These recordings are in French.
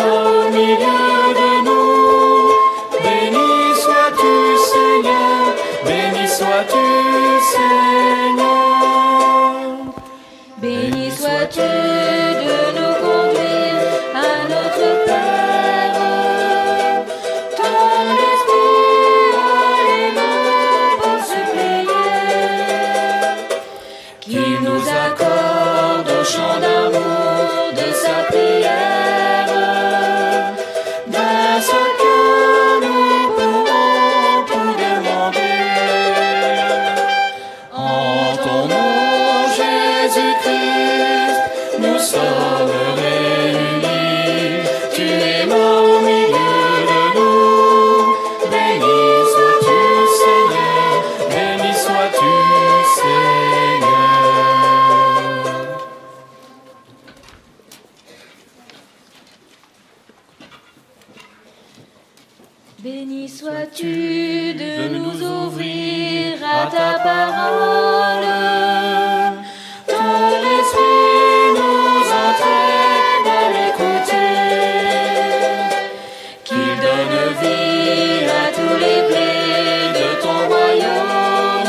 là au milieu de nous. Béni sois-tu, Seigneur, béni sois-tu, Seigneur. Béni sois-tu de nous conduire à notre Père. Ton esprit alléluia pour supplier qu'il nous accorde au chant d'amour de sa prière. D'un seul cœur nous pourrons tout demander. En ton nom, Jésus-Christ, nous sommes réunis. Tu es là au milieu de nous. Béni sois-tu, Seigneur, béni sois-tu, Seigneur. Béni sois-tu de nous ouvrir à ta parole. Ton esprit nous entraîne à l'écouter. Qu'il donne vie à tous les blés de ton royaume.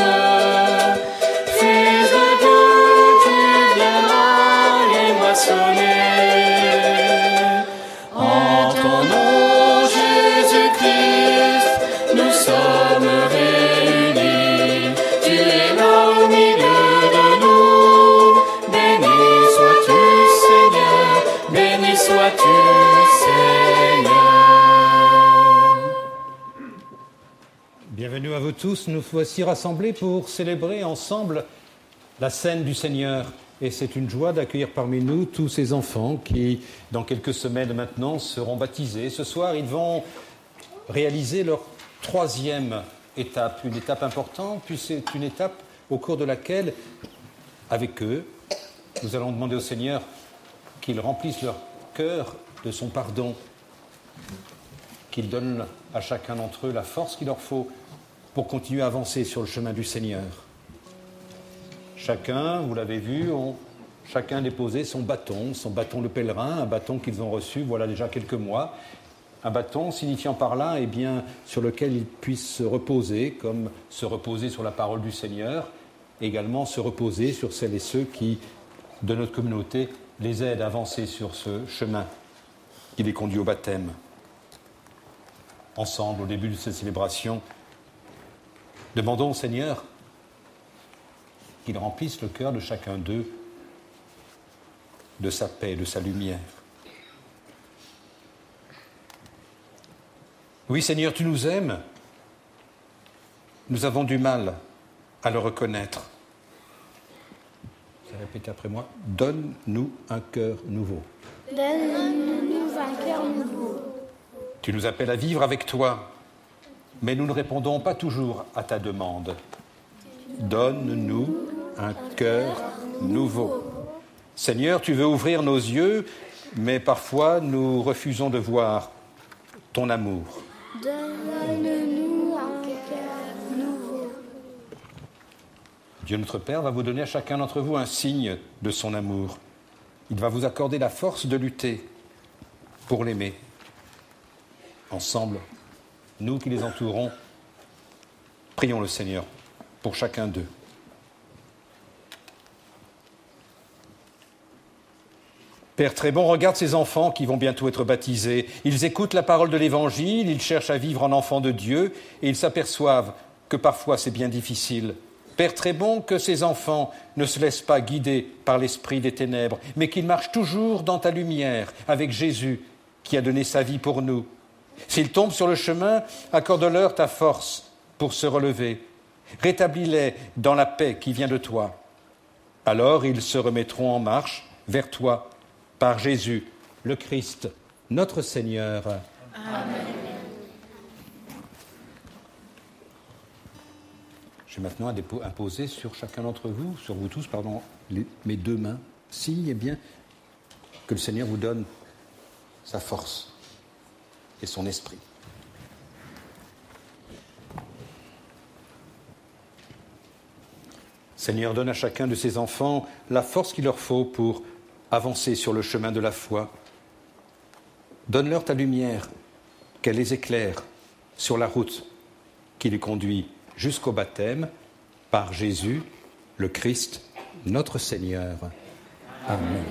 Fils de Dieu, tu viendras les moissonner. En ton nom, Jésus-Christ, nous sommes réunis. Tu es là au milieu de nous. Béni sois-tu, Seigneur, béni sois-tu, Seigneur. Bienvenue à vous tous, nous voici rassemblés pour célébrer ensemble la scène du Seigneur. Et c'est une joie d'accueillir parmi nous tous ces enfants qui, dans quelques semaines maintenant, seront baptisés. Ce soir, ils vont réaliser leur troisième étape, une étape importante, puis c'est une étape au cours de laquelle, avec eux, nous allons demander au Seigneur qu'il remplisse leur cœur de son pardon, qu'il donne à chacun d'entre eux la force qu'il leur faut pour continuer à avancer sur le chemin du Seigneur. Chacun, vous l'avez vu, ont chacun déposé son bâton de pèlerin, un bâton qu'ils ont reçu voilà déjà quelques mois. Un bâton signifiant par là, eh bien, sur lequel ils puissent se reposer, comme se reposer sur la parole du Seigneur, également se reposer sur celles et ceux qui, de notre communauté, les aident à avancer sur ce chemin qui les conduit au baptême. Ensemble, au début de cette célébration, demandons au Seigneur qu'il remplisse le cœur de chacun d'eux de sa paix, de sa lumière. Oui, Seigneur, tu nous aimes. Nous avons du mal à le reconnaître. Vous allez répéter après moi. Donne-nous un cœur nouveau. Donne-nous un cœur nouveau. Tu nous appelles à vivre avec toi, mais nous ne répondons pas toujours à ta demande. Donne-nous un cœur nouveau. Seigneur, tu veux ouvrir nos yeux, mais parfois nous refusons de voir ton amour. Donne-nous un cœur nouveau. Dieu notre Père va vous donner à chacun d'entre vous un signe de son amour. Il va vous accorder la force de lutter pour l'aimer. Ensemble, nous qui les entourons, prions le Seigneur pour chacun d'eux. Père très bon, regarde ces enfants qui vont bientôt être baptisés. Ils écoutent la parole de l'Évangile, ils cherchent à vivre en enfants de Dieu et ils s'aperçoivent que parfois c'est bien difficile. Père très bon, que ces enfants ne se laissent pas guider par l'esprit des ténèbres, mais qu'ils marchent toujours dans ta lumière avec Jésus qui a donné sa vie pour nous. S'ils tombent sur le chemin, accorde-leur ta force pour se relever. Rétablis-les dans la paix qui vient de toi. Alors ils se remettront en marche vers toi, par Jésus, le Christ, notre Seigneur. Amen. Je vais maintenant imposer sur chacun d'entre vous, sur vous tous, pardon, mes deux mains, signe bien que le Seigneur vous donne sa force et son esprit. Seigneur, donne à chacun de ces enfants la force qu'il leur faut pour avancer sur le chemin de la foi. Donne-leur ta lumière, qu'elle les éclaire sur la route qui les conduit jusqu'au baptême, par Jésus, le Christ, notre Seigneur. Amen.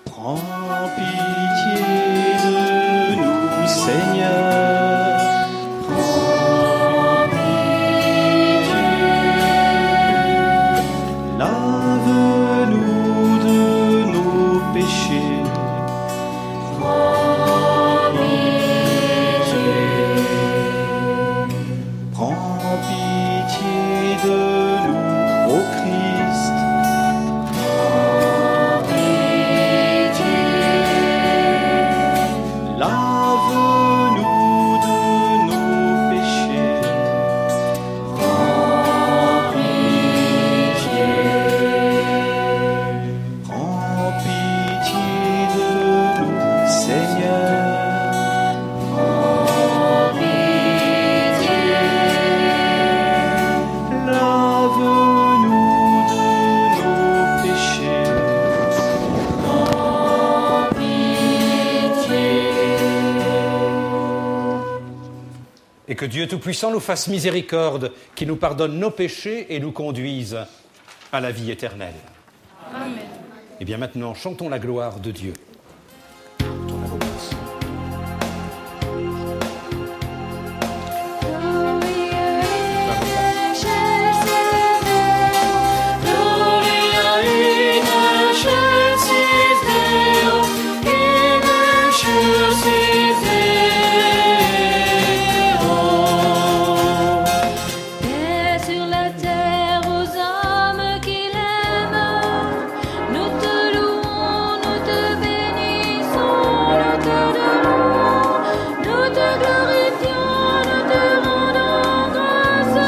Prends pitié de nous, Seigneur. Prends pitié. Lave-nous de nos péchés. Prends pitié. Prends pitié de nous, ô Christ. Lave-nous de nos péchés. Prends pitié. Prends pitié de nous, Seigneur. Prends pitié. Lave-nous de nos péchés. Prends pitié. Et que Dieu Tout-Puissant nous fasse miséricorde, qui nous pardonne nos péchés et nous conduise à la vie éternelle. Amen. Et bien maintenant, chantons la gloire de Dieu. Chantons la louange. Gloria in excelsis Deo, in excelsis Deo. Paix sur la terre aux hommes qui l'aiment. Nous te louons, nous te bénissons, nous te louons, nous te glorifions, nous te rendons grâce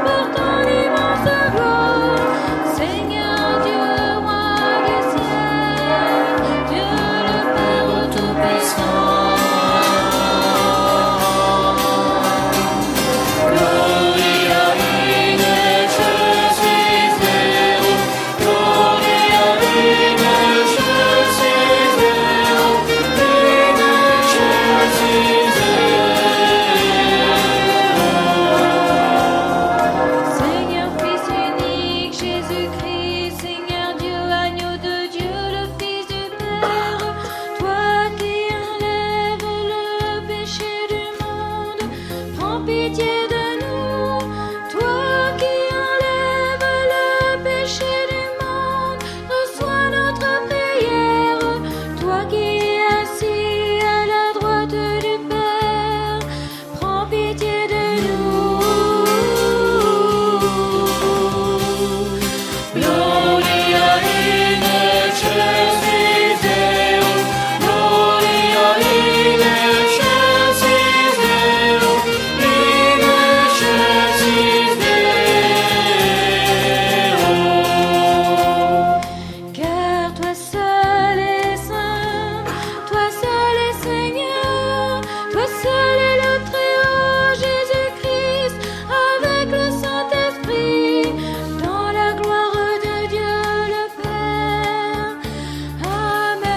pour ton immense gloire. Seigneur Dieu, roi du ciel, Dieu le Père Tout-Puissant. Gloria in excelsis Deo, Gloria in excelsis Deo, in excelsis Deo. Seigneur Fils unique, Jésus-Christ, Seigneur Dieu, agneau de Dieu, le Fils du Père, toi qui enlèves le péché du monde, prends pitié de nous. Toi qui enlèves le péché du monde, reçois notre prière. Toi qui es assis à la droite du Père, prends pitié de nous. Gloria in excelsis Deo, Gloria in excelsis Deo, in excelsis Deo. Car toi seul est saint, toi seul est Seigneur, toi seul est le Très-Haut Jésus-Christ, avec le Saint-Esprit, dans la gloire de Dieu le Père. Amen.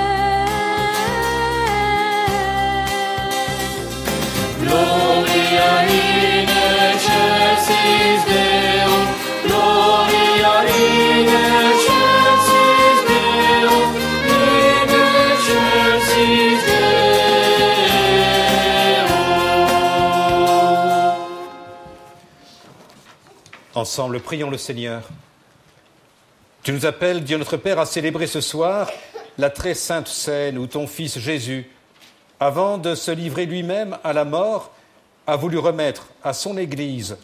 Gloria in excelsis Deo, Gloria in excelsis Deo, in excelsis Deo. Ensemble, prions le Seigneur. Tu nous appelles, Dieu notre Père, à célébrer ce soir la très sainte scène où ton Fils Jésus, avant de se livrer lui-même à la mort, a voulu remettre à son Église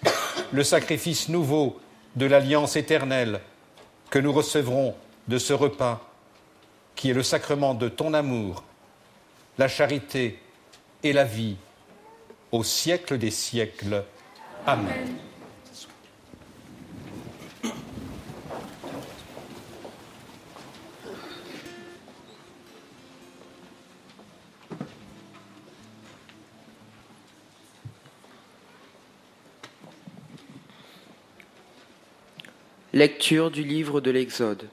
le sacrifice nouveau de l'alliance éternelle que nous recevrons de ce repas, qui est le sacrement de ton amour, la charité et la vie, au siècle des siècles. Amen. Lecture du livre de l'Exode.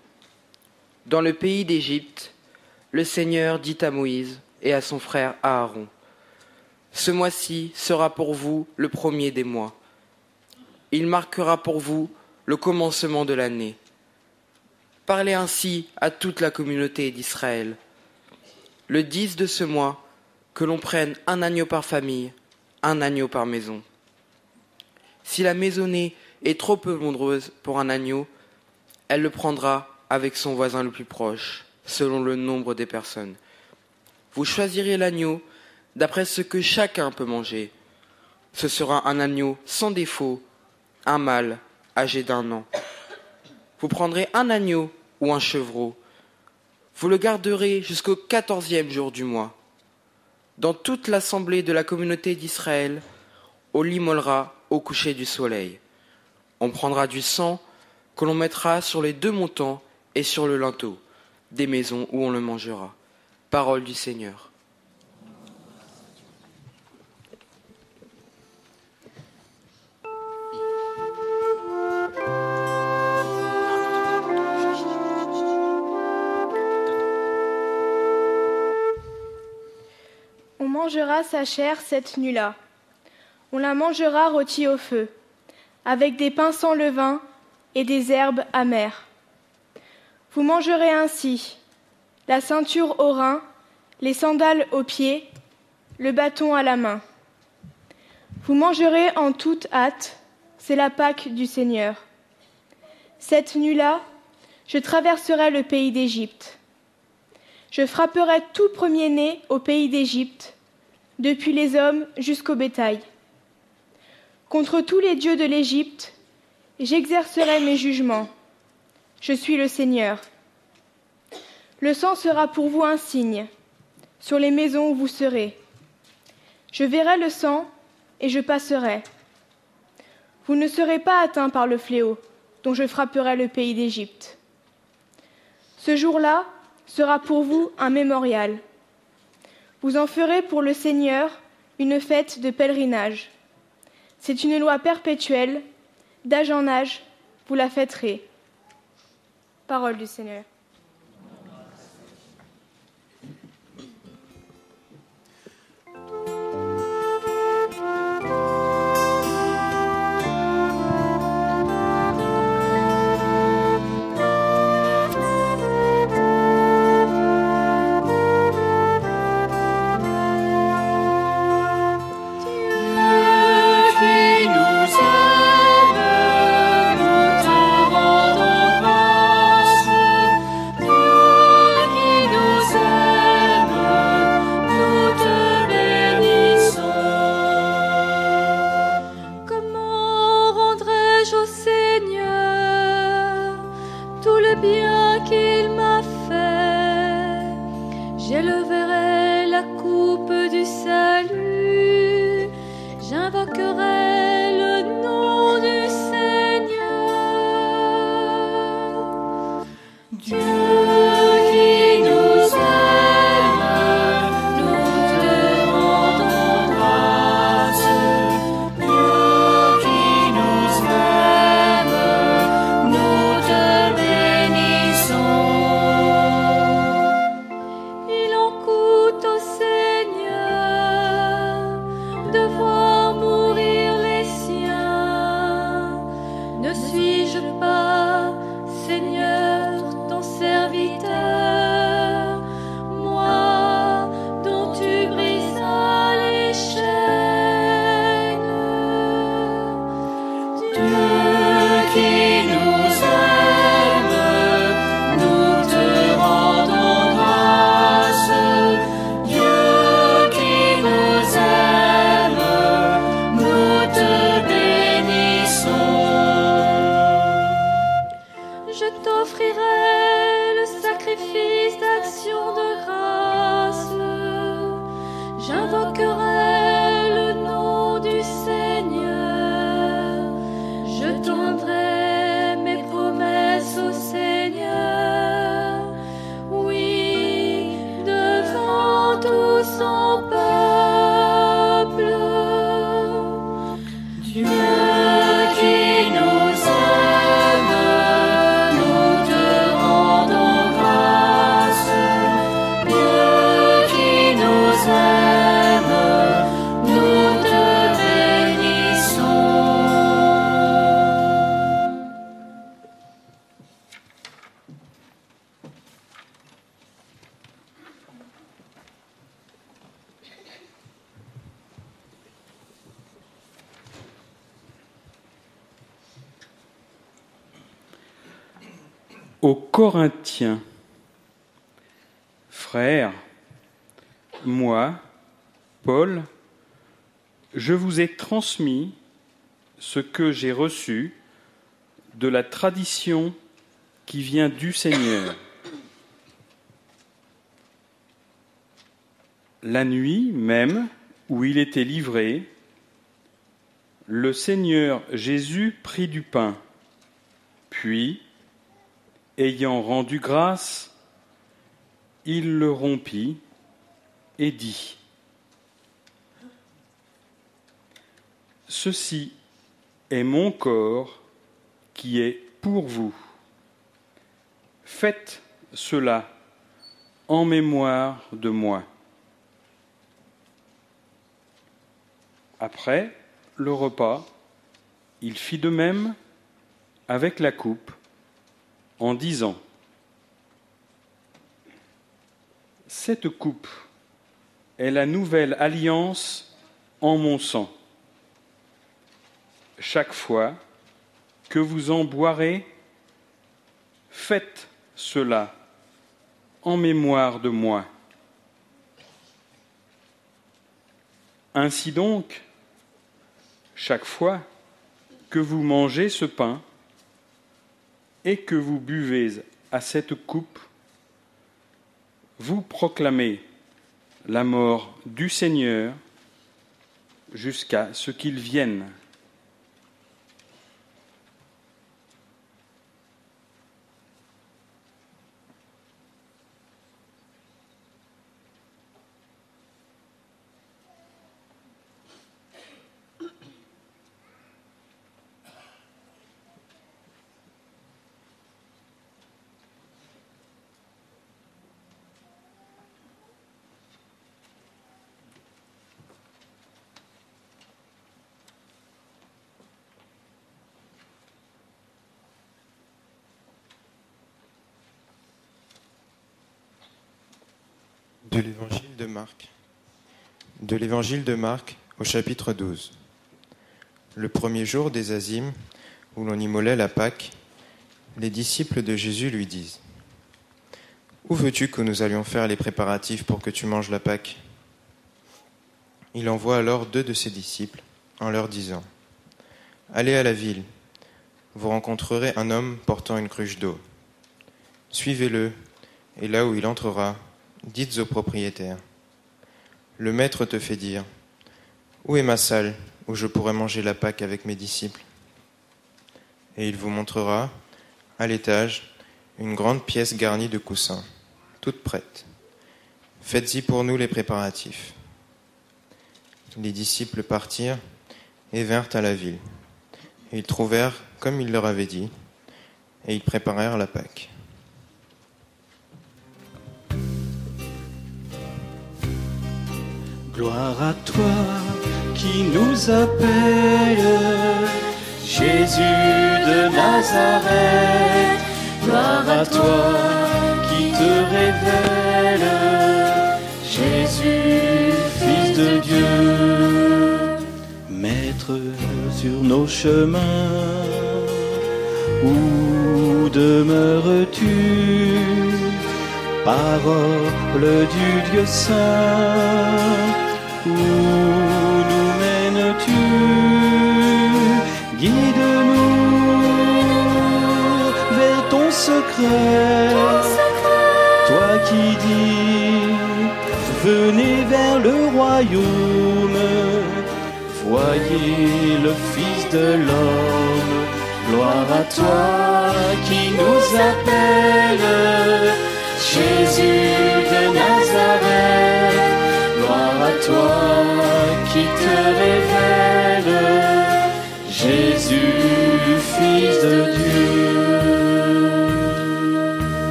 Dans le pays d'Égypte, le Seigneur dit à Moïse et à son frère Aaron, « Ce mois-ci sera pour vous le premier des mois. Il marquera pour vous le commencement de l'année. Parlez ainsi à toute la communauté d'Israël. Le 10 de ce mois, que l'on prenne un agneau par famille, un agneau par maison. Si la maisonnée est trop peu nombreuse pour un agneau, elle le prendra avec son voisin le plus proche, selon le nombre des personnes. Vous choisirez l'agneau d'après ce que chacun peut manger. Ce sera un agneau sans défaut, un mâle âgé d'1 an. Vous prendrez un agneau ou un chevreau. Vous le garderez jusqu'au 14e jour du mois. Dans toute l'assemblée de la communauté d'Israël, on l'immolera au coucher du soleil. On prendra du sang que l'on mettra sur les 2 montants et sur le linteau des maisons où on le mangera. Parole du Seigneur. On mangera sa chair cette nuit-là. On la mangera rôtie au feu, avec des pains sans levain et des herbes amères. Vous mangerez ainsi la ceinture aux reins, les sandales aux pieds, le bâton à la main. Vous mangerez en toute hâte, c'est la Pâque du Seigneur. Cette nuit-là, je traverserai le pays d'Égypte. Je frapperai tout premier-né au pays d'Égypte, depuis les hommes jusqu'au bétail. Contre tous les dieux de l'Égypte, j'exercerai mes jugements. Je suis le Seigneur. Le sang sera pour vous un signe sur les maisons où vous serez. Je verrai le sang et je passerai. Vous ne serez pas atteints par le fléau dont je frapperai le pays d'Égypte. Ce jour-là sera pour vous un mémorial. Vous en ferez pour le Seigneur une fête de pèlerinage. C'est une loi perpétuelle, d'âge en âge, vous la fêterez. Parole du Seigneur. J'élèverai la coupe du salut, j'invoquerai le nom du Seigneur. Dieu qui nous aime, nous te rendons grâce. Dieu qui nous aime, nous te bénissons. Il en coûte au Seigneur de voir mourir les siens. Ne suis-je pas, Seigneur, ton serviteur, moi dont tu brisas les chaînes? Dieu qui nous aime, nous te rendons grâce. Dieu qui nous aime, nous te bénissons. Je t'offrirai le sacrifice d'action de grâce. J'invoquerai le nom du Seigneur. Je tendrai mes promesses au Seigneur. Oui, devant tout son peuple. Dieu qui nous aime, Aux Corinthiens, frères, moi, Paul, je vous ai transmis ce que j'ai reçu de la tradition qui vient du Seigneur. La nuit même où il était livré, le Seigneur Jésus prit du pain, puis, ayant rendu grâce, il le rompit et dit : « Ceci est mon corps qui est pour vous. Faites cela en mémoire de moi. » Après le repas, il fit de même avec la coupe, en disant : « Cette coupe est la nouvelle alliance en mon sang. Chaque fois que vous en boirez, faites cela en mémoire de moi. Ainsi donc, chaque fois que vous mangez ce pain et que vous buvez à cette coupe, vous proclamez la mort du Seigneur jusqu'à ce qu'il vienne. De l'évangile de Marc. De l'évangile de Marc au chapitre 12. Le premier jour des Azymes, où l'on immolait la Pâque, les disciples de Jésus lui disent : « Où veux-tu que nous allions faire les préparatifs pour que tu manges la Pâque ?» Il envoie alors 2 de ses disciples en leur disant : « Allez à la ville, vous rencontrerez un homme portant une cruche d'eau. Suivez-le, et là où il entrera, dites au propriétaire : le maître te fait dire : où est ma salle où je pourrai manger la Pâque avec mes disciples ? Et il vous montrera, à l'étage, une grande pièce garnie de coussins, toute prête. Faites-y pour nous les préparatifs. Les disciples partirent et vinrent à la ville. Et ils trouvèrent comme il leur avait dit, et ils préparèrent la Pâque. Gloire à toi qui nous appelle, Jésus de Nazareth. Gloire à toi qui te révèle, Jésus, Fils de Dieu. Maître sur nos chemins, où demeures-tu ? Parole du Dieu saint, où nous mènes-tu ? Guide-nous vers ton secret, toi qui dis : venez vers le royaume, voyez le Fils de l'homme. Gloire à toi qui nous appelle, Jésus de Nazareth. Gloire à toi qui te révèle, Jésus, Fils de Dieu.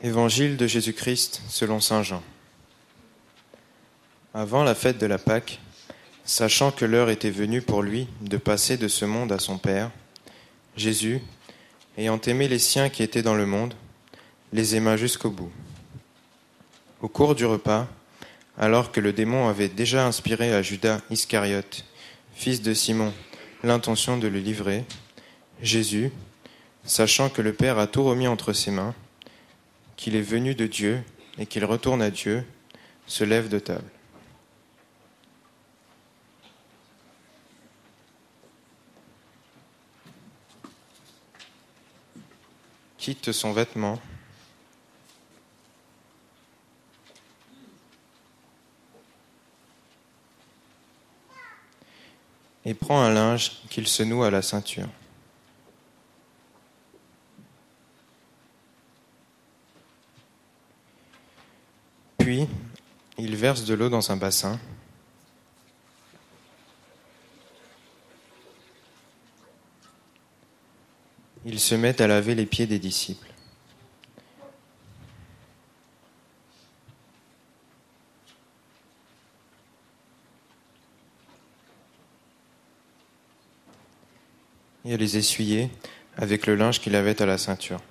Évangile de Jésus-Christ selon saint Jean. Avant la fête de la Pâque, sachant que l'heure était venue pour lui de passer de ce monde à son Père, Jésus, ayant aimé les siens qui étaient dans le monde, les aima jusqu'au bout. Au cours du repas, alors que le démon avait déjà inspiré à Judas Iscariote, fils de Simon, l'intention de le livrer, Jésus, sachant que le Père a tout remis entre ses mains, qu'il est venu de Dieu et qu'il retourne à Dieu, se lève de table. Quitte son vêtement, et prend un linge qu'il se noue à la ceinture. Puis, il verse de l'eau dans un bassin. Il se met à laver les pieds des disciples. Et à les essuyer avec le linge qu'il avait à la ceinture.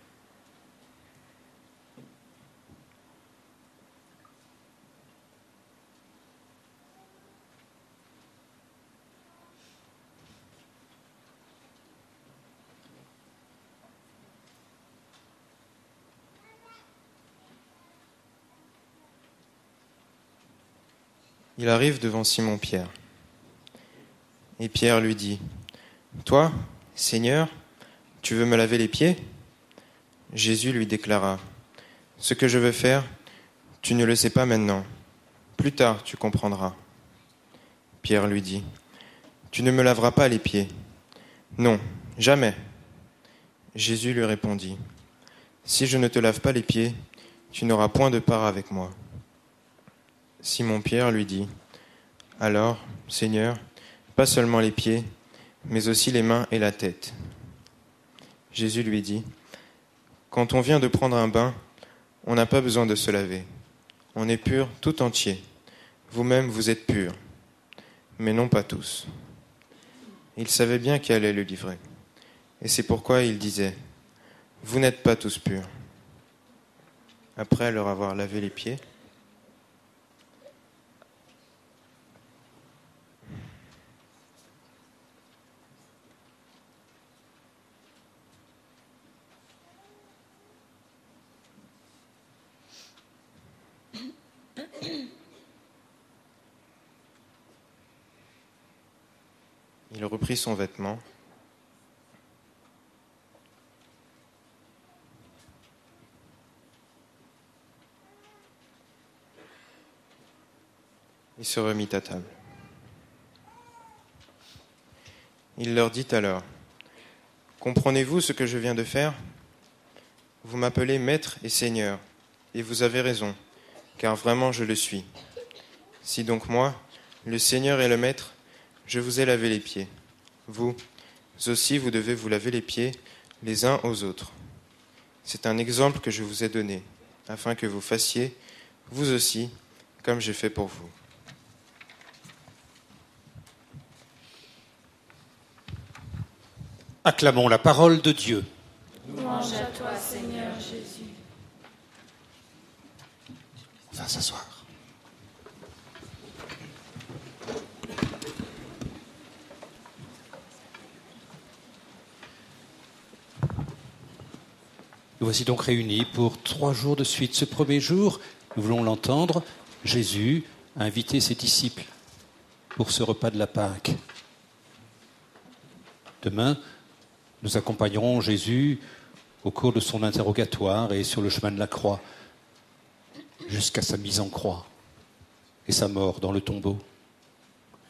Il arrive devant Simon-Pierre. Et Pierre lui dit, « Toi, Seigneur, tu veux me laver les pieds ?» Jésus lui déclara, « Ce que je veux faire, tu ne le sais pas maintenant. Plus tard, tu comprendras. » Pierre lui dit, « Tu ne me laveras pas les pieds. » « Non, jamais. » Jésus lui répondit, « Si je ne te lave pas les pieds, tu n'auras point de part avec moi. » Simon-Pierre lui dit, « Alors, Seigneur, pas seulement les pieds, mais aussi les mains et la tête. » Jésus lui dit, « Quand on vient de prendre un bain, on n'a pas besoin de se laver. On est pur tout entier. Vous-même, vous êtes purs, mais non pas tous. » Il savait bien qui allait le livrer. Et c'est pourquoi il disait, « Vous n'êtes pas tous purs. » Après leur avoir lavé les pieds, il reprit son vêtement, et se remit à table. Il leur dit alors, « Comprenez-vous ce que je viens de faire ? Vous m'appelez Maître et Seigneur, et vous avez raison, car vraiment je le suis. Si donc moi, le Seigneur et le Maître, je vous ai lavé les pieds. Vous aussi, vous devez vous laver les pieds les uns aux autres. C'est un exemple que je vous ai donné, afin que vous fassiez, vous aussi, comme j'ai fait pour vous. » Acclamons la parole de Dieu. Louange à toi, Seigneur Jésus. On va s'asseoir. Nous voici donc réunis pour 3 jours de suite. Ce premier jour, nous voulons l'entendre, Jésus a invité ses disciples pour ce repas de la Pâque. Demain, nous accompagnerons Jésus au cours de son interrogatoire et sur le chemin de la croix, jusqu'à sa mise en croix et sa mort dans le tombeau.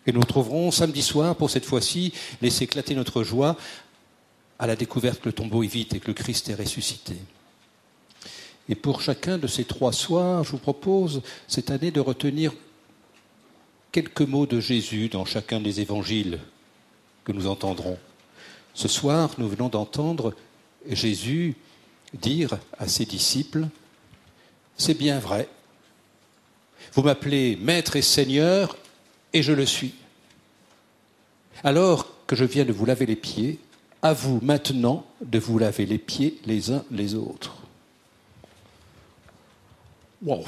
Et nous retrouverons samedi soir, pour cette fois-ci, laisser éclater notre joie à la découverte que le tombeau est vide et que le Christ est ressuscité. Et pour chacun de ces 3 soirs, je vous propose cette année de retenir quelques mots de Jésus dans chacun des évangiles que nous entendrons. Ce soir, nous venons d'entendre Jésus dire à ses disciples c'est bien vrai. Vous m'appelez Maître et Seigneur, et je le suis. Alors que je viens de vous laver les pieds, à vous maintenant de vous laver les pieds les uns les autres. Wow.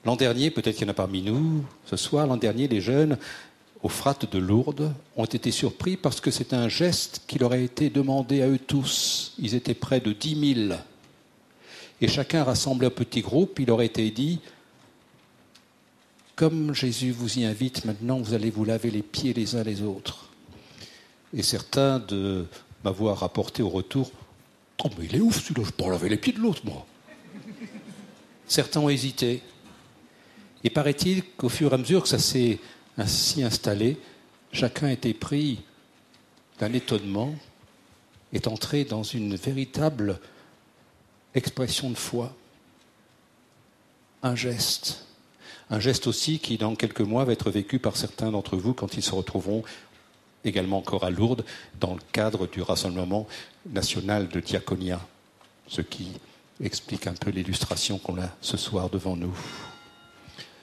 L'an dernier, peut-être qu'il y en a parmi nous, ce soir, l'an dernier, les jeunes aux frates de Lourdes ont été surpris parce que c'est un geste qui leur a été demandé à eux tous. Ils étaient près de 10 000. Et chacun rassemblé en petits groupes, il leur a été dit, comme Jésus vous y invite, maintenant vous allez vous laver les pieds les uns les autres. Et certains de m'avoir rapporté au retour, oh mais il est ouf celui-là, je peux pas laver les pieds de l'autre moi. Certains ont hésité. Et paraît-il qu'au fur et à mesure que ça s'est ainsi installé, chacun a été pris d'un étonnement, est entré dans une véritable expression de foi. Un geste aussi qui, dans quelques mois, va être vécu par certains d'entre vous quand ils se retrouveront également encore à Lourdes dans le cadre du Rassemblement national de diaconia, ce qui explique un peu l'illustration qu'on a ce soir devant nous.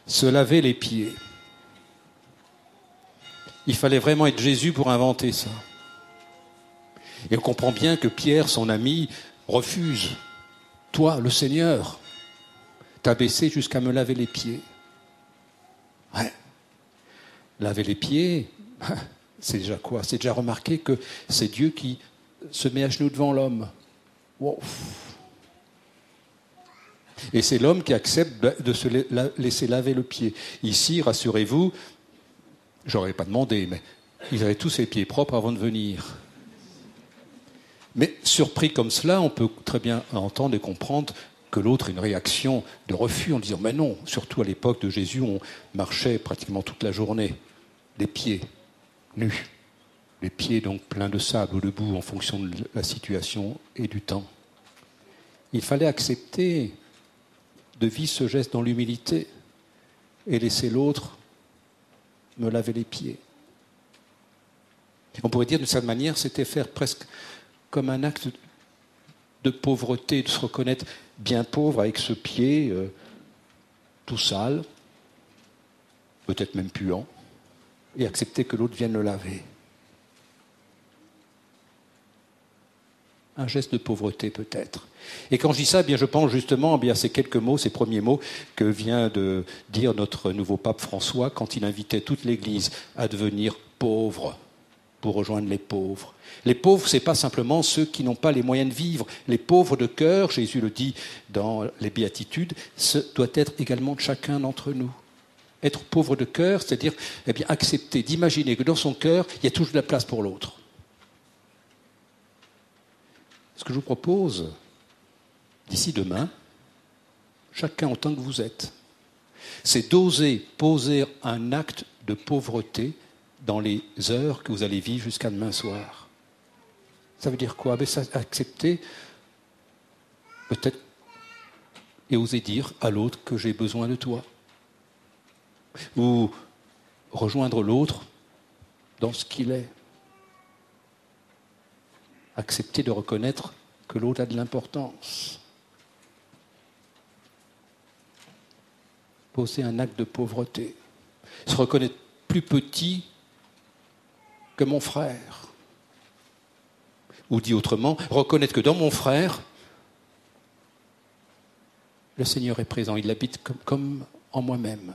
Se laver les pieds. Il fallait vraiment être Jésus pour inventer ça. Et on comprend bien que Pierre, son ami, refuse. Toi, le Seigneur, t'as baissé jusqu'à me laver les pieds. Ouais. Laver les pieds, c'est déjà quoi? C'est déjà remarquer que c'est Dieu qui se met à genoux devant l'homme. Wow. Et c'est l'homme qui accepte de se laisser laver le pied. Ici, rassurez-vous, j'aurais pas demandé, mais ils avaient tous les pieds propres avant de venir. Mais surpris comme cela, on peut très bien entendre et comprendre que l'autre ait une réaction de refus en disant « Mais non !» Surtout à l'époque de Jésus, on marchait pratiquement toute la journée, les pieds nus, les pieds donc pleins de sable ou de boue en fonction de la situation et du temps. Il fallait accepter de vivre ce geste dans l'humilité et laisser l'autre me laver les pieds. On pourrait dire d'une certaine manière, c'était faire presque comme un acte de pauvreté, de se reconnaître bien pauvre avec ce pied tout sale, peut-être même puant, et accepter que l'autre vienne le laver. Un geste de pauvreté peut-être. Et quand je dis ça, eh bien, je pense justement à ces quelques mots, ces premiers mots que vient de dire notre nouveau pape François quand il invitait toute l'Église à devenir pauvre pour rejoindre les pauvres. Les pauvres, ce n'est pas simplement ceux qui n'ont pas les moyens de vivre. Les pauvres de cœur, Jésus le dit dans les Béatitudes, ce doit être également de chacun d'entre nous. Être pauvre de cœur, c'est-à-dire eh bien, accepter d'imaginer que dans son cœur, il y a toujours de la place pour l'autre. Ce que je vous propose, d'ici demain, chacun autant que vous êtes, c'est d'oser poser un acte de pauvreté dans les heures que vous allez vivre jusqu'à demain soir. Ça veut dire quoi? Accepter, peut-être, et oser dire à l'autre que j'ai besoin de toi. Ou rejoindre l'autre dans ce qu'il est. Accepter de reconnaître que l'autre a de l'importance. Poser un acte de pauvreté. Se reconnaître plus petit que mon frère. Ou dit autrement, reconnaître que dans mon frère, le Seigneur est présent, il habite comme en moi-même.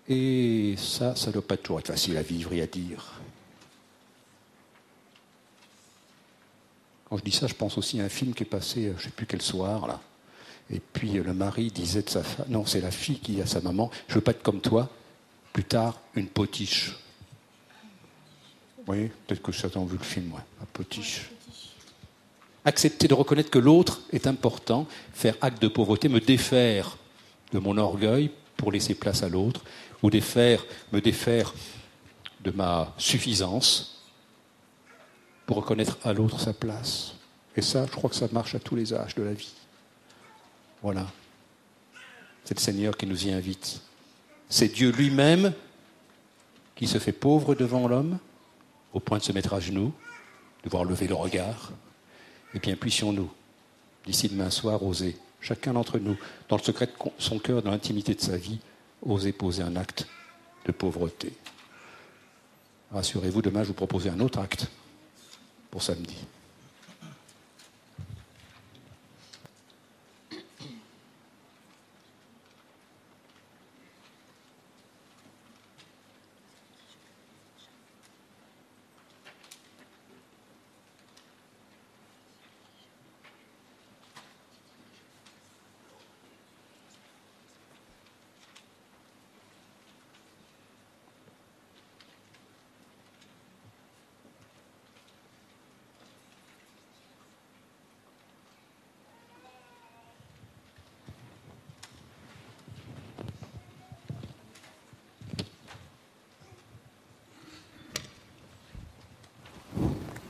Et ça ne doit pas toujours être facile à vivre et à dire. Quand je dis ça, je pense aussi à un film qui est passé, je ne sais plus quel soir, là. Et puis le mari disait de sa femme, non, c'est la fille qui dit à sa maman, je ne veux pas être comme toi, plus tard, une potiche. Oui, peut-être que certains ont vu le film, ouais, la potiche. Accepter de reconnaître que l'autre est important, faire acte de pauvreté, me défaire de mon orgueil pour laisser place à l'autre, ou me défaire de ma suffisance pour reconnaître à l'autre sa place. Et ça, je crois que ça marche à tous les âges de la vie. Voilà. C'est le Seigneur qui nous y invite. C'est Dieu lui-même qui se fait pauvre devant l'homme, au point de se mettre à genoux, de devoir lever le regard, Eh bien, puissions-nous, d'ici demain soir, oser, chacun d'entre nous, dans le secret de son cœur, dans l'intimité de sa vie, oser poser un acte de pauvreté. Rassurez-vous, demain, je vous propose un autre acte pour samedi.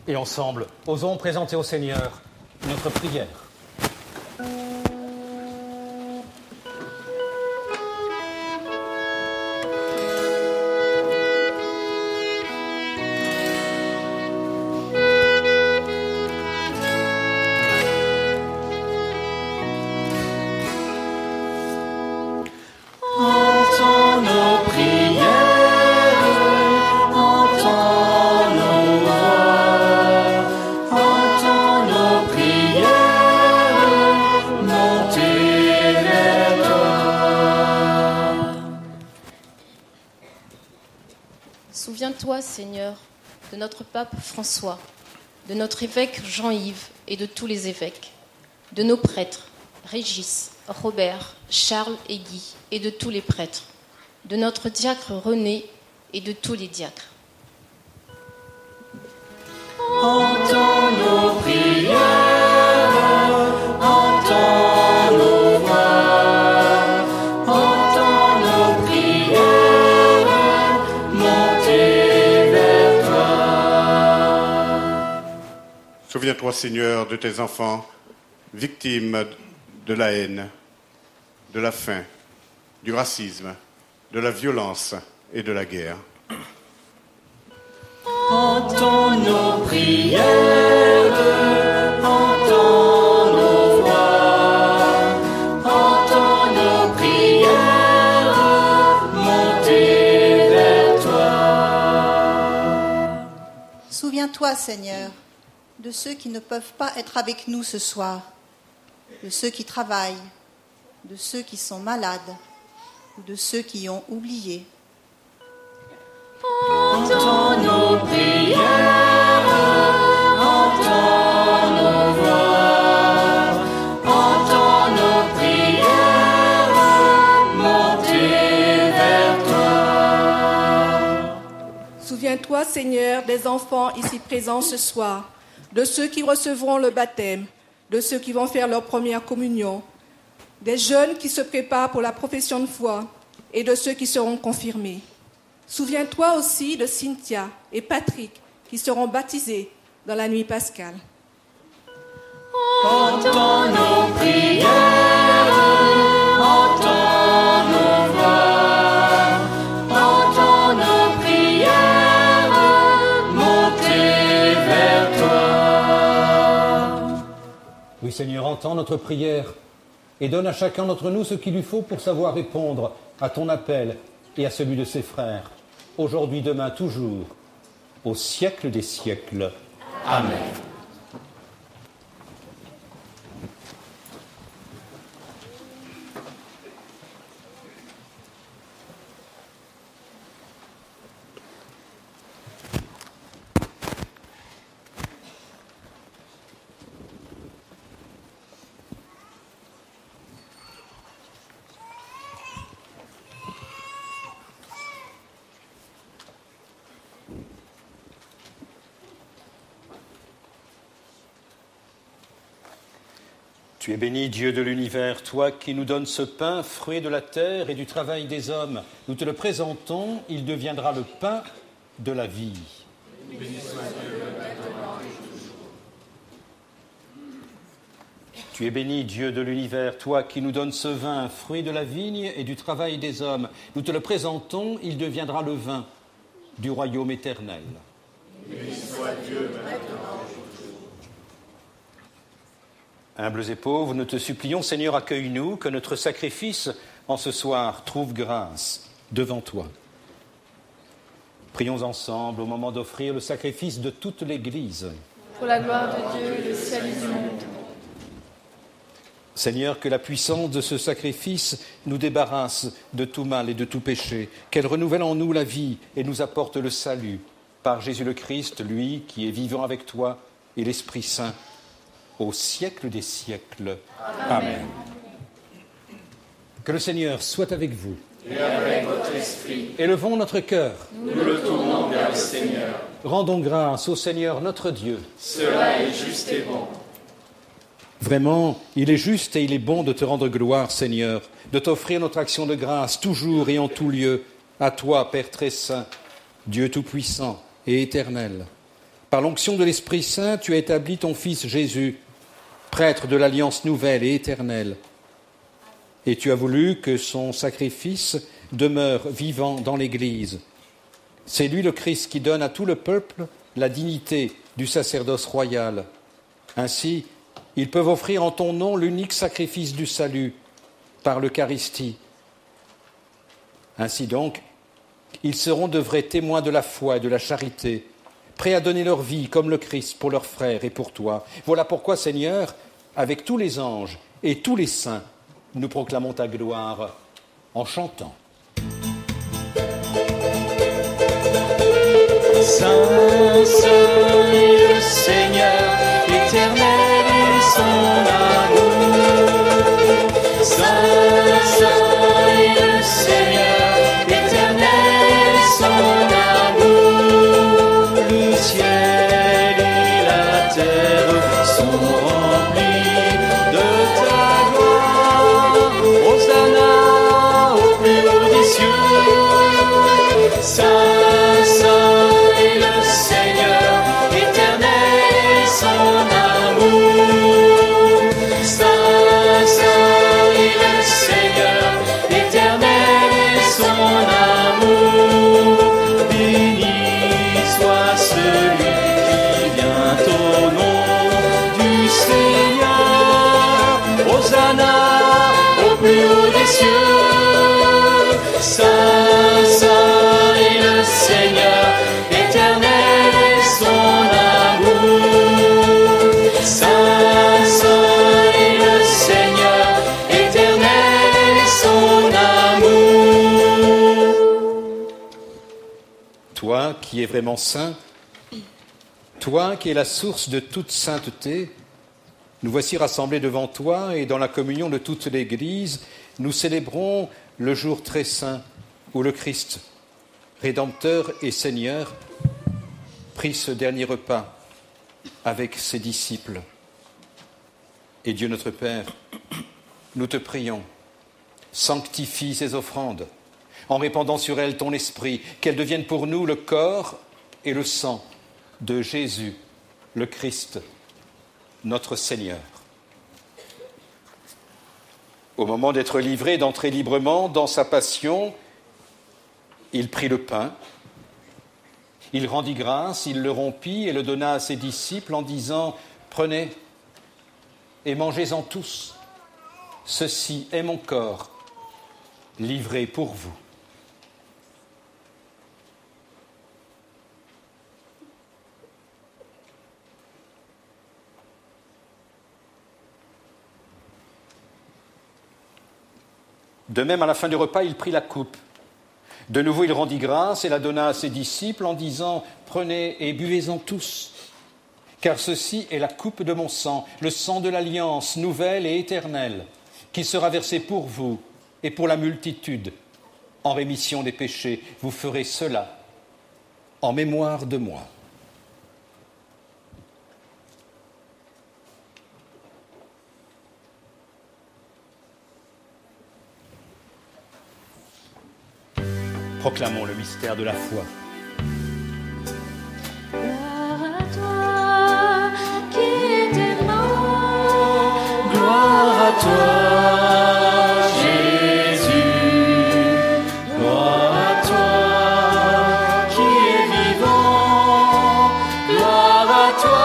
Et ensemble, osons présenter au Seigneur notre prière. Entends nos prières, entends nos voix, entends nos prières, monter vers toi. Souviens-toi, Seigneur, de notre pape François, de notre évêque Jean-Yves et de tous les évêques, de nos prêtres, Régis, Robert, Charles et Guy, et de tous les prêtres, de notre diacre René et de tous les diacres. Entends nos prières, entends nos voix, entends nos prières, monter vers toi. Souviens-toi, Seigneur, de tes enfants, victimes de la haine, de la faim, du racisme, de la violence et de la guerre. Entends nos prières, entends nos voix, entends nos prières, monter vers toi. Souviens-toi, Seigneur, de ceux qui ne peuvent pas être avec nous ce soir, de ceux qui travaillent, de ceux qui sont malades ou de ceux qui ont oublié. Entends nos prières, entends nos voix, entends nos prières, monter vers toi. Souviens-toi, Seigneur, des enfants ici présents ce soir, de ceux qui recevront le baptême, de ceux qui vont faire leur première communion, des jeunes qui se préparent pour la profession de foi et de ceux qui seront confirmés. Souviens-toi aussi de Cynthia et Patrick qui seront baptisés dans la nuit pascale. Entends nos prières, entends nos voix, entends nos prières, monter vers toi. Oui, Seigneur, entends notre prière et donne à chacun d'entre nous ce qu'il lui faut pour savoir répondre à ton appel et à celui de ses frères, aujourd'hui, demain, toujours, au siècle des siècles. Amen. Tu es béni, Dieu de l'univers, toi qui nous donnes ce pain, fruit de la terre et du travail des hommes. Nous te le présentons, il deviendra le pain de la vie. Béni soit Dieu, le Maître Tu es béni, Dieu de l'univers, toi qui nous donnes ce vin, fruit de la vigne et du travail des hommes. Nous te le présentons, il deviendra le vin du royaume éternel. Béni soit Dieu, maintenant. Humbles et pauvres, nous te supplions, Seigneur, accueille-nous, que notre sacrifice en ce soir trouve grâce devant toi. Prions ensemble au moment d'offrir le sacrifice de toute l'Église. Pour la gloire de Dieu et le salut du monde. Seigneur, que la puissance de ce sacrifice nous débarrasse de tout mal et de tout péché, qu'elle renouvelle en nous la vie et nous apporte le salut par Jésus le Christ, lui qui est vivant avec toi et l'Esprit Saint, au siècle des siècles. Amen. Que le Seigneur soit avec vous. Et avec votre esprit. Élevons notre cœur. Nous le tournons vers le Seigneur. Rendons grâce au Seigneur notre Dieu. Cela est juste et bon. Vraiment, il est juste et il est bon de te rendre gloire, Seigneur, de t'offrir notre action de grâce, toujours et en tout lieu, à toi, Père très saint, Dieu tout-puissant et éternel. Par l'onction de l'Esprit Saint, tu as établi ton Fils Jésus, prêtre de l'alliance nouvelle et éternelle. Et tu as voulu que son sacrifice demeure vivant dans l'Église. C'est lui le Christ qui donne à tout le peuple la dignité du sacerdoce royal. Ainsi, ils peuvent offrir en ton nom l'unique sacrifice du salut par l'Eucharistie. Ainsi donc, ils seront de vrais témoins de la foi et de la charité, prêts à donner leur vie comme le Christ pour leurs frères et pour toi. Voilà pourquoi, Seigneur, avec tous les anges et tous les saints, nous proclamons ta gloire en chantant. Saint, Saint est le Seigneur, éternel est son amour. Saint, Saint est le Seigneur, éternel est son amour. Le ciel et la terre sont remplis de ta gloire. Hosanna au plus haut des cieux. Saint, Saint est le Seigneur, éternel est son amour. Saint, Saint est le Seigneur, éternel est son amour. Béni soit celui qui vient au nom du Seigneur. Hosanna au plus haut des cieux. Saint, Saint est le Seigneur, éternel est son amour. Saint, Saint est le Seigneur, éternel est son amour. Toi qui es vraiment saint, toi qui es la source de toute sainteté, nous voici rassemblés devant toi et dans la communion de toute l'Église, nous célébrons le jour très saint où le Christ, Rédempteur et Seigneur, prit ce dernier repas avec ses disciples. Et Dieu notre Père, nous te prions, sanctifie ces offrandes en répandant sur elles ton esprit, qu'elles deviennent pour nous le corps et le sang de Jésus, le Christ, notre Seigneur. Au moment d'être livré, d'entrer librement dans sa passion, il prit le pain, il rendit grâce, il le rompit et le donna à ses disciples en disant « Prenez et mangez-en tous, ceci est mon corps, livré pour vous. » De même, à la fin du repas, il prit la coupe. De nouveau, il rendit grâce et la donna à ses disciples en disant « Prenez et buvez-en tous, car ceci est la coupe de mon sang, le sang de l'alliance nouvelle et éternelle, qui sera versé pour vous et pour la multitude, en rémission des péchés. Vous ferez cela en mémoire de moi. » Proclamons le mystère de la foi. Gloire à toi qui es éternel. Gloire à toi, Jésus. Gloire à toi qui es vivant. Gloire à toi.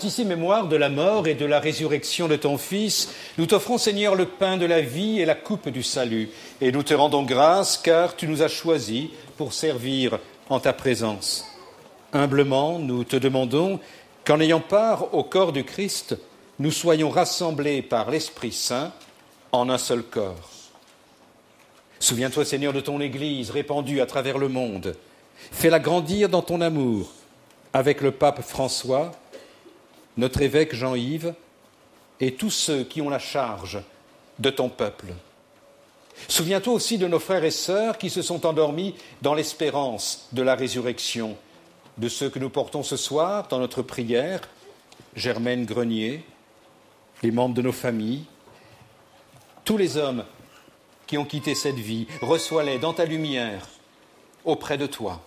ici mémoire de la mort et de la résurrection de ton Fils, nous t'offrons, Seigneur, le pain de la vie et la coupe du salut. Et nous te rendons grâce, car tu nous as choisis pour servir en ta présence. Humblement, nous te demandons qu'en ayant part au corps du Christ, nous soyons rassemblés par l'Esprit Saint en un seul corps. Souviens-toi, Seigneur, de ton Église répandue à travers le monde. Fais-la grandir dans ton amour avec le pape François, notre évêque Jean-Yves et tous ceux qui ont la charge de ton peuple. Souviens-toi aussi de nos frères et sœurs qui se sont endormis dans l'espérance de la résurrection, de ceux que nous portons ce soir dans notre prière, Germaine Grenier, les membres de nos familles, tous les hommes qui ont quitté cette vie, reçois-les dans ta lumière, auprès de toi.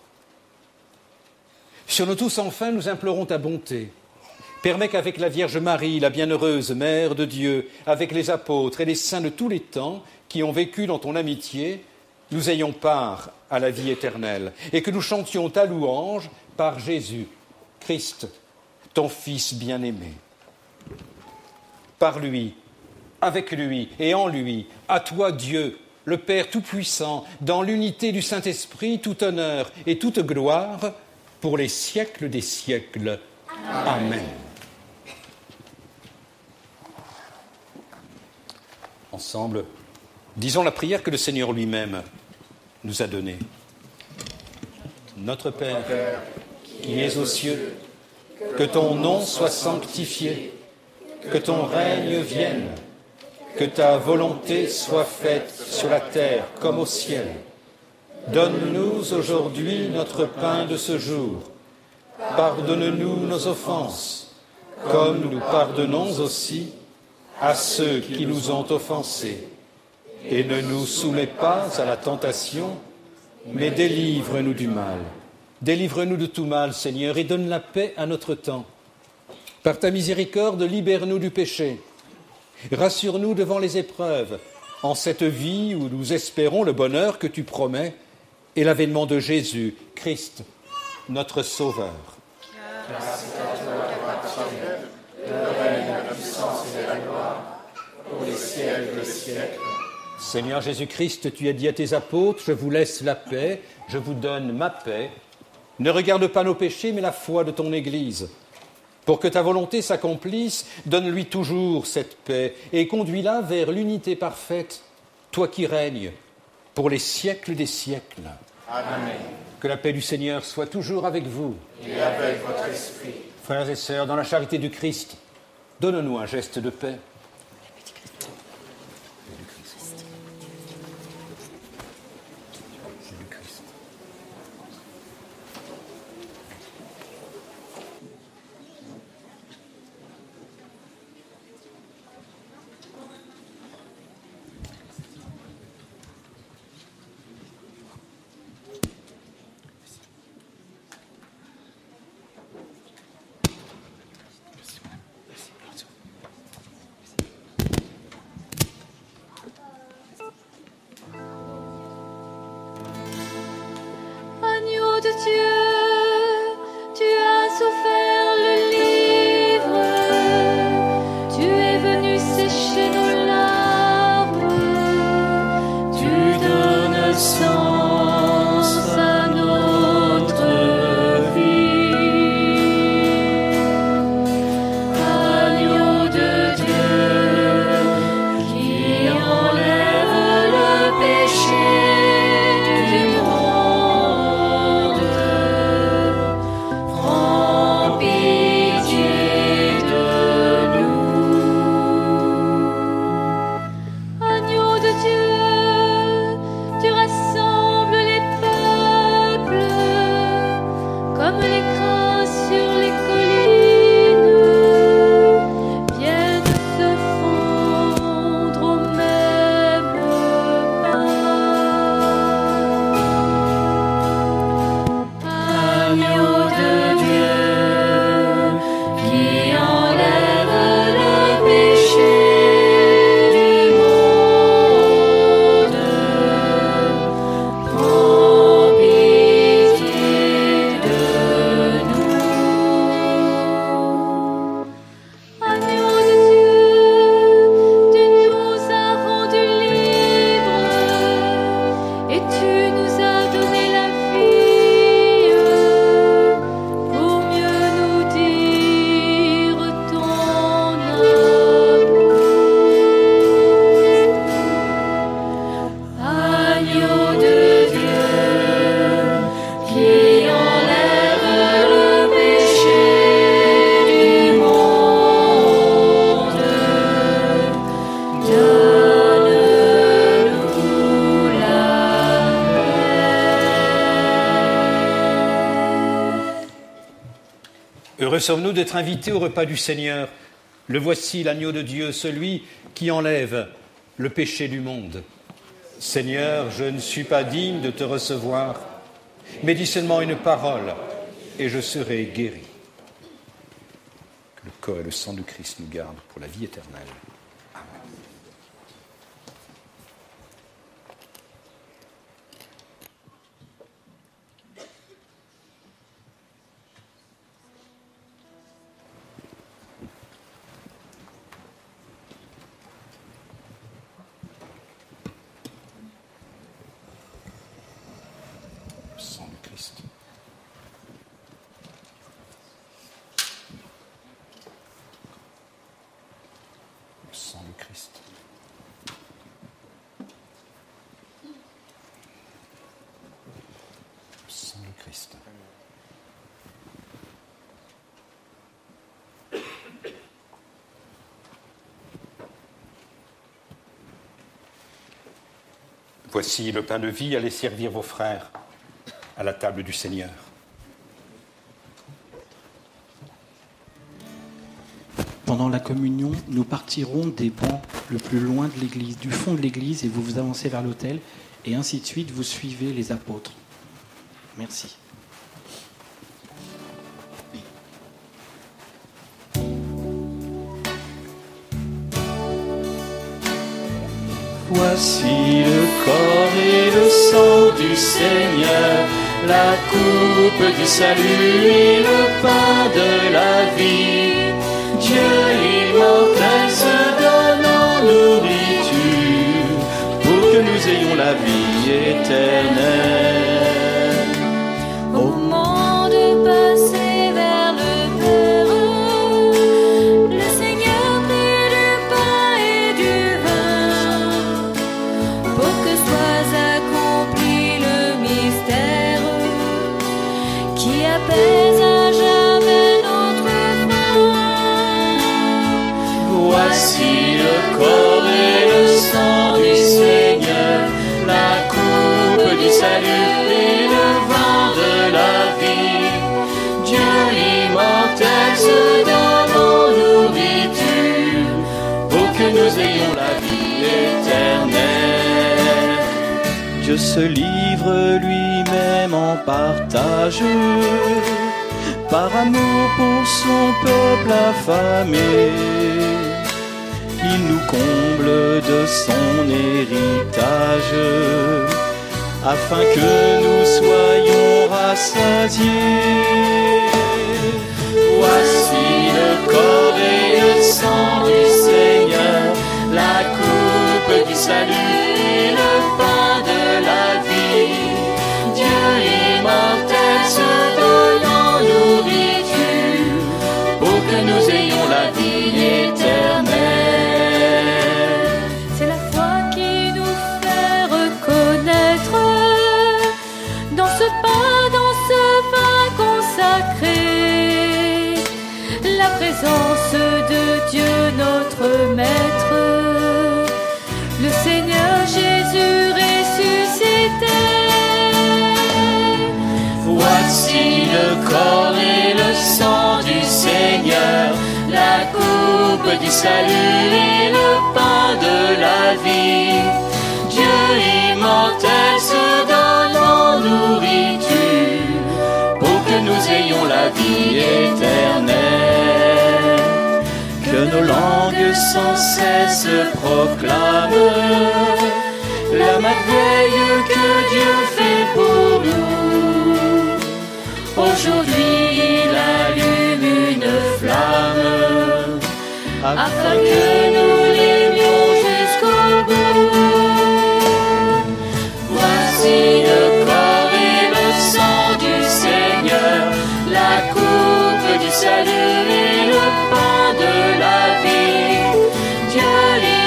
Sur nous tous, enfin, nous implorons ta bonté. Permets qu'avec la Vierge Marie, la bienheureuse Mère de Dieu, avec les apôtres et les saints de tous les temps qui ont vécu dans ton amitié, nous ayons part à la vie éternelle et que nous chantions ta louange par Jésus, Christ, ton Fils bien-aimé. Par lui, avec lui et en lui, à toi Dieu, le Père Tout-Puissant, dans l'unité du Saint-Esprit, tout honneur et toute gloire, pour les siècles des siècles. Amen. Ensemble, disons la prière que le Seigneur lui-même nous a donnée. Notre Père, qui es aux cieux, que ton nom soit sanctifié, que ton règne vienne, que ta volonté soit faite sur la terre comme au ciel. Donne-nous aujourd'hui notre pain de ce jour. Pardonne-nous nos offenses, comme nous pardonnons aussi à ceux qui nous ont offensés. Et ne nous soumets pas à la tentation, mais délivre-nous du mal. Délivre-nous de tout mal, Seigneur, et donne la paix à notre temps. Par ta miséricorde, libère-nous du péché. Rassure-nous devant les épreuves, en cette vie où nous espérons le bonheur que tu promets et l'avènement de Jésus, Christ, notre Sauveur. Car c'est à toi qu'appartiennent le règne, la puissance et la gloire, pour les siècles des siècles. Seigneur Jésus-Christ, tu as dit à tes apôtres, je vous laisse la paix, je vous donne ma paix. Ne regarde pas nos péchés, mais la foi de ton Église. Pour que ta volonté s'accomplisse, donne-lui toujours cette paix et conduis-la vers l'unité parfaite, toi qui règnes pour les siècles des siècles. Amen. Que la paix du Seigneur soit toujours avec vous. Et avec votre esprit. Frères et sœurs, dans la charité du Christ, donne-nous un geste de paix. Agneau de Dieu, tu as offert le livre, tu es venu sécher nos larmes, tu donnes sens à notre vie. Agneau de Dieu, qui enlève le péché du monde, prends pitié de nous. Agneau de Dieu, tu rassembles Heureux sommes-nous d'être invités au repas du Seigneur. Le voici, l'agneau de Dieu, celui qui enlève le péché du monde. Seigneur, je ne suis pas digne de te recevoir, mais dis seulement une parole et je serai guéri. Que le corps et le sang du Christ nous gardent pour la vie éternelle. Amen. Le sang du Christ. Le sang du Christ. Le sang du Christ. Voici le pain de vie, allez servir vos frères à la table du Seigneur. Pendant la communion, nous partirons des bancs le plus loin de l'église, du fond de l'église, et vous vous avancez vers l'autel, et ainsi de suite, vous suivez les apôtres. Merci. Voici le corps et le sang du Seigneur, la coupe du salut et le pain de la vie. Dieu immortel se donne en nourriture pour que nous ayons la vie éternelle. Au moment de passer vers le Père, le Seigneur prit du pain et du vin pour que soit accompli le mystère qui apaise à jamais notre faim. Voici le corps et le sang du Seigneur, la coupe du salut et le vin de la vie. Dieu immortel se donne en nourriture pour que nous ayons la vie éternelle. Dieu se livre lui-même en partage, par amour pour son peuple affamé. Il nous comble de son héritage, afin que nous soyons rassasiés. Voici le corps et le sang du Seigneur, la coupe du salut et le pain de la vie. Dieu immortel se donne en nourriture pour que nous ayons la vie éternelle. C'est la foi qui nous fait reconnaître dans ce pain, dans ce vin consacré, la présence de Dieu notre Maître, le Seigneur Jésus ressuscité. Voici le corps et le sang du Seigneur, la coupe du salut et le pain de la vie. Dieu immortel se donne en nourriture pour que nous ayons la vie éternelle. Que nos langues sans cesse proclament la merveille que Dieu fait pour nous. Aujourd'hui il allume une flamme afin que nous l'aimions jusqu'au bout. Voici le corps et le sang du Seigneur, la coupe du salut et le pain de la vie. Dieu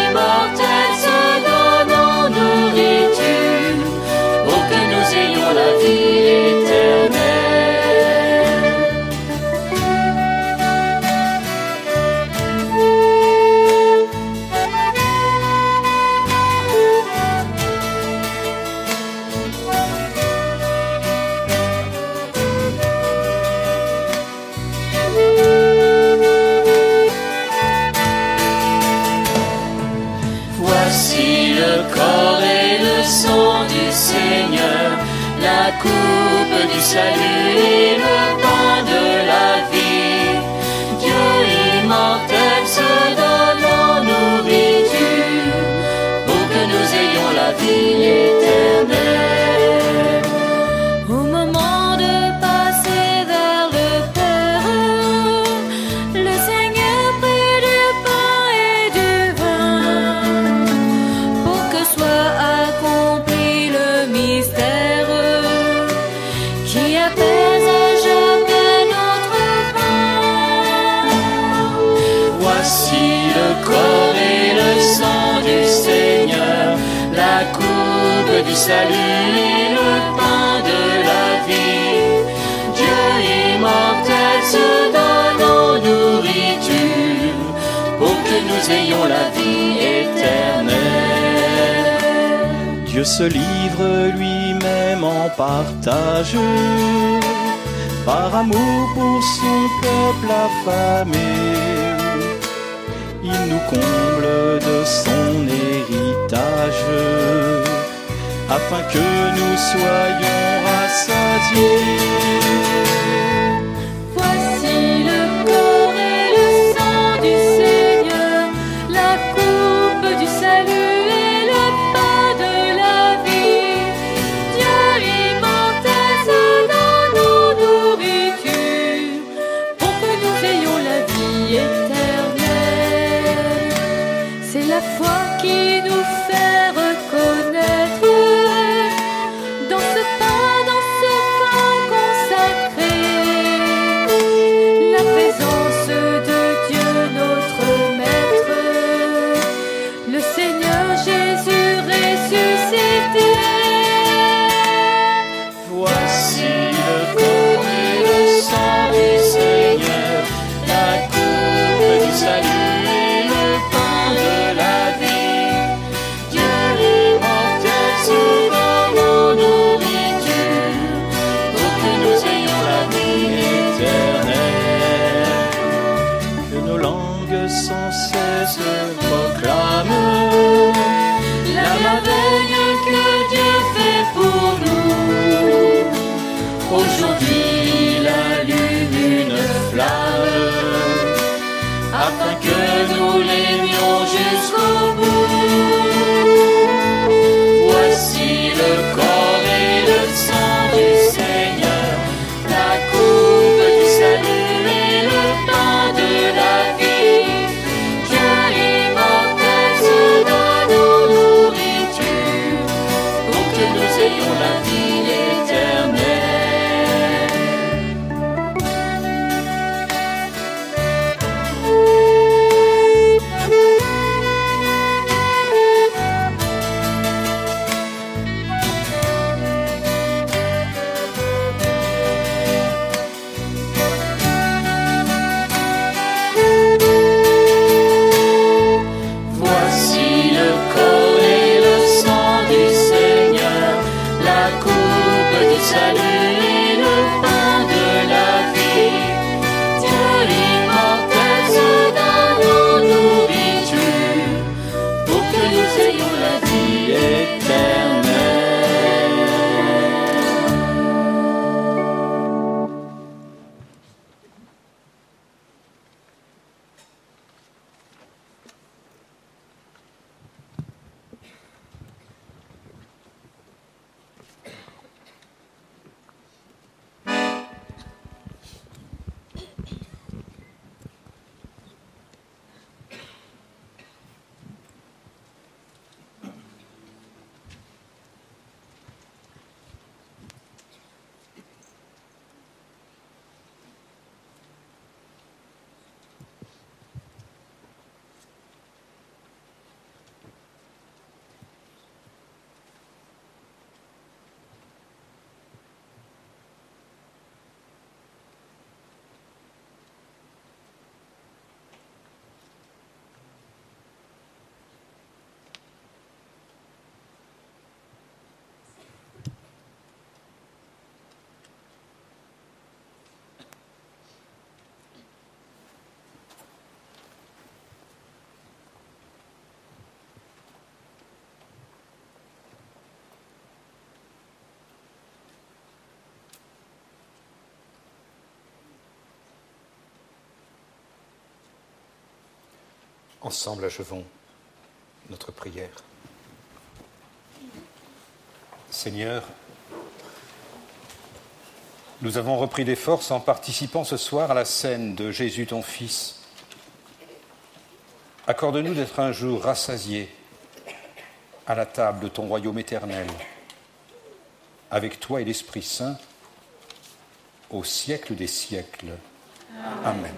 immortel se donne en nourriture pour que la coupe du salut et le pain de la vie. Dieu immortel se donne en nourriture pour que nous ayons la vie éternelle. Au moment de passer vers le Père, le Seigneur prit du pain et du vin pour que soit accompli le mystère qui apaise à jamais notre pain. Voici le corps et le sang du Seigneur, la coupe du salut et le pain de la vie. Dieu immortel se donne en nourriture pour que nous ayons la vie éternelle. Dieu se livre lui-même en partage, par amour pour son peuple affamé. Il nous comble de son héritage, afin que nous soyons rassasiés. Voici le corps et le sang du Seigneur, la coupe du salut et le pain de la vie. Dieu immortel se donne en nourriture pour que nous ayons la vie éternelle. C'est la foi qui nous fait reconnaître dans ce pain consacré, la présence de Dieu notre Maître, le Seigneur Jésus ressuscité. Voici le corps et le sang du Seigneur, la coupe du salut et le pain de la vie. Dieu immortel se donne en nourriture pour que nous ayons la vie éternelle. Que nos langues sans cesse proclament La merveille que Dieu fait pour nous. Aujourd'hui il allume une flamme afin que nous l'aimions jusqu'au bout. Voici le corps et le sang du Seigneur, la coupe du salut et le pain de la vie. Dieu immortel se donne en nourriture pour que nous ayons la vie éternelle. Voici le corps et le sang du Seigneur, la coupe Ensemble, achevons notre prière. Seigneur, nous avons repris des forces en participant ce soir à la scène de Jésus ton Fils. Accorde-nous d'être un jour rassasiés à la table de ton royaume éternel, avec toi et l'Esprit Saint, au siècle des siècles. Amen.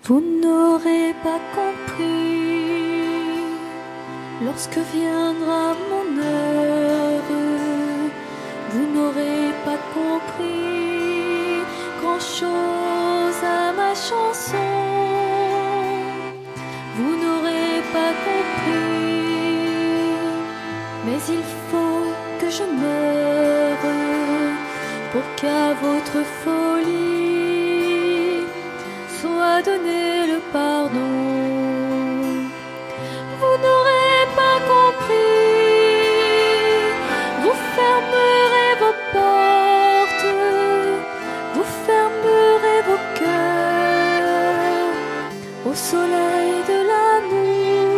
Vous n'aurez pas compris lorsque viendra mon heure. Vous n'aurez pas compris grand-chose à ma chanson. Vous n'aurez pas compris, mais il faut que je meure pour qu'à votre folie soit donné le pardon. Vous n'aurez pas compris, vous fermerez vos portes, vous fermerez vos cœurs au soleil de l'amour,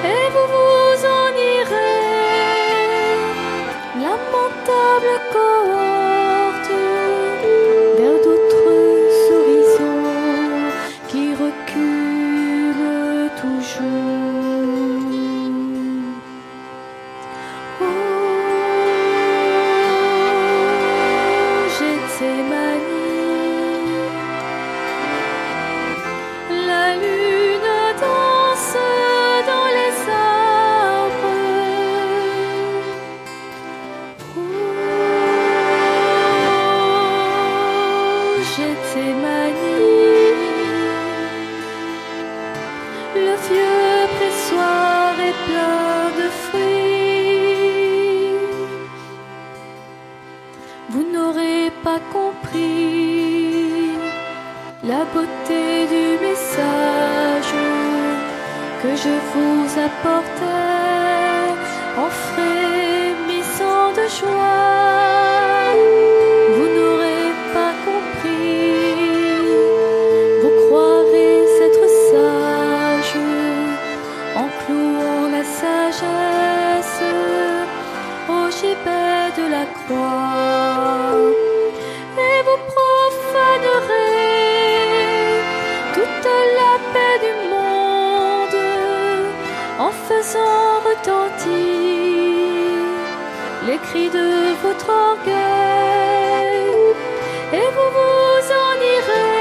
et vous vous en irez, lamentable cohorte, vers d'autres horizons qui reculent toujours. Oh, Gethsémani, la lune danse dans les arbres. Oh, Gethsémani, le vieux pressoir est plein de fruits. Vous n'aurez pas compris la beauté du message que je vous apportais en frémissant de joie. Vous n'aurez pas compris, vous croirez être sage en clouant la sagesse au gibet de la croix, et vous profanerez ont retenti les cris de votre orgueil, et vous vous en irez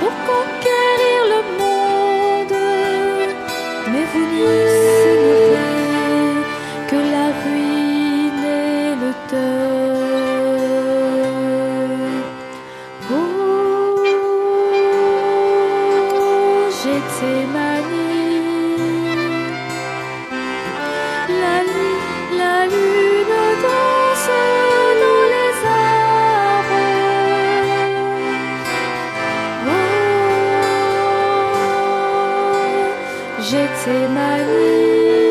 pour conquérir le monde, mais vous ne sainerez que la ruine et le deuil. Oh, Gethsémani, la lune danse dans les arbres. Oh, Gethsémani.